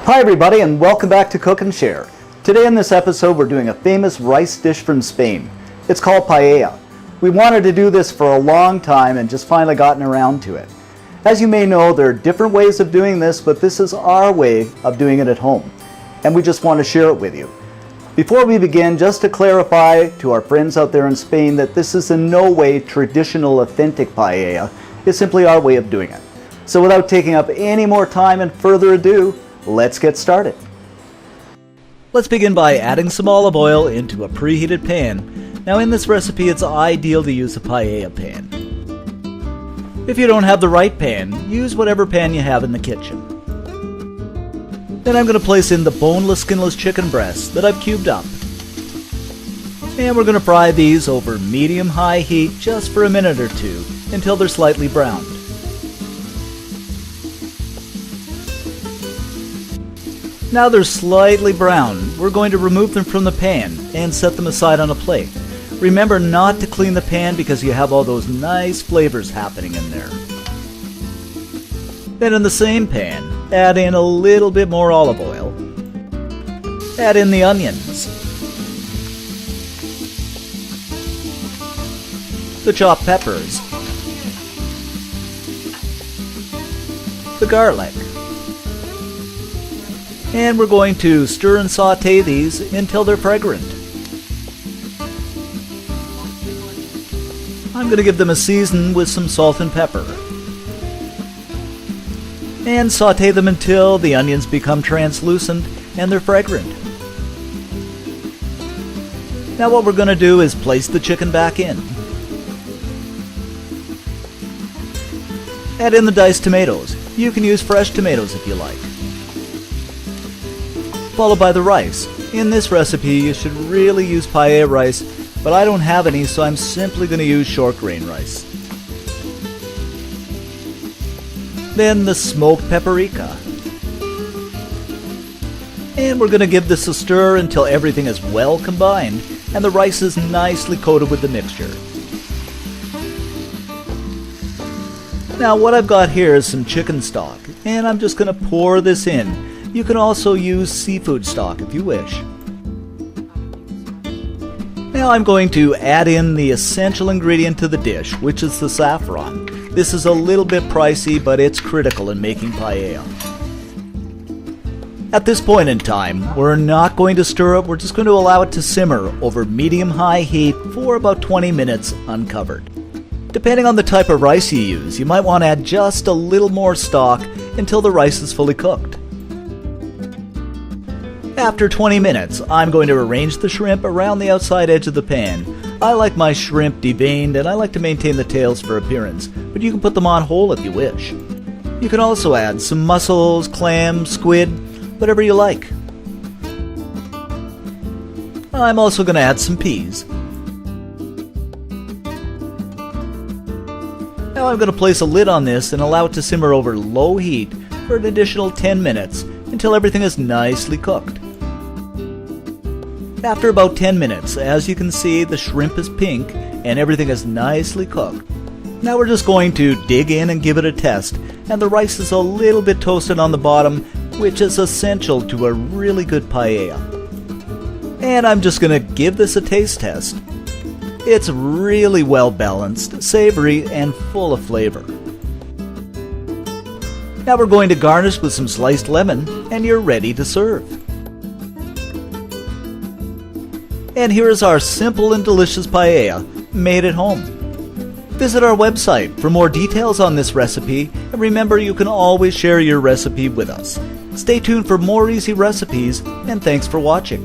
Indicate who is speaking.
Speaker 1: Hi everybody, and welcome back to Cook and Share. Today in this episode we're doing a famous rice dish from Spain. It's called paella. We wanted to do this for a long time and just finally gotten around to it. As you may know, there are different ways of doing this, but this is our way of doing it at home, and we just want to share it with you. Before we begin, just to clarify to our friends out there in Spain that this is in no way traditional authentic paella. It's simply our way of doing it. So without taking up any more time and further ado, let's get started.
Speaker 2: Let's begin by adding some olive oil into a preheated pan. Now in this recipe it's ideal to use a paella pan. If you don't have the right pan, use whatever pan you have in the kitchen. Then I'm going to place in the boneless, skinless chicken breasts that I've cubed up. And we're going to fry these over medium-high heat just for a minute or two until they're slightly browned. Now they're slightly brown, we're going to remove them from the pan and set them aside on a plate. Remember not to clean the pan because you have all those nice flavors happening in there. Then in the same pan, add in a little bit more olive oil. Add in the onions, the chopped peppers, the garlic. And we're going to stir and saute these until they're fragrant. I'm going to give them a season with some salt and pepper. And saute them until the onions become translucent and they're fragrant. Now what we're going to do is place the chicken back in. Add in the diced tomatoes. You can use fresh tomatoes if you like. Followed by the rice. In this recipe you should really use paella rice, but I don't have any, so I'm simply going to use short grain rice. Then the smoked paprika. And we're going to give this a stir until everything is well combined and the rice is nicely coated with the mixture. Now what I've got here is some chicken stock, and I'm just going to pour this in. You can also use seafood stock if you wish. Now I'm going to add in the essential ingredient to the dish, which is the saffron. This is a little bit pricey, but it's critical in making paella. At this point in time, we're not going to stir it, we're just going to allow it to simmer over medium-high heat for about 20 minutes uncovered. Depending on the type of rice you use, you might want to add just a little more stock until the rice is fully cooked. After 20 minutes, I'm going to arrange the shrimp around the outside edge of the pan. I like my shrimp deveined and I like to maintain the tails for appearance, but you can put them on whole if you wish. You can also add some mussels, clams, squid, whatever you like. I'm also going to add some peas. Now I'm going to place a lid on this and allow it to simmer over low heat for an additional 10 minutes until everything is nicely cooked. After about 10 minutes, as you can see, the shrimp is pink and everything is nicely cooked. Now we're just going to dig in and give it a test, and the rice is a little bit toasted on the bottom, which is essential to a really good paella. And I'm just going to give this a taste test. It's really well balanced, savory, and full of flavor. Now we're going to garnish with some sliced lemon, and you're ready to serve. And here is our simple and delicious paella, made at home. Visit our website for more details on this recipe, and remember you can always share your recipe with us. Stay tuned for more easy recipes, and thanks for watching.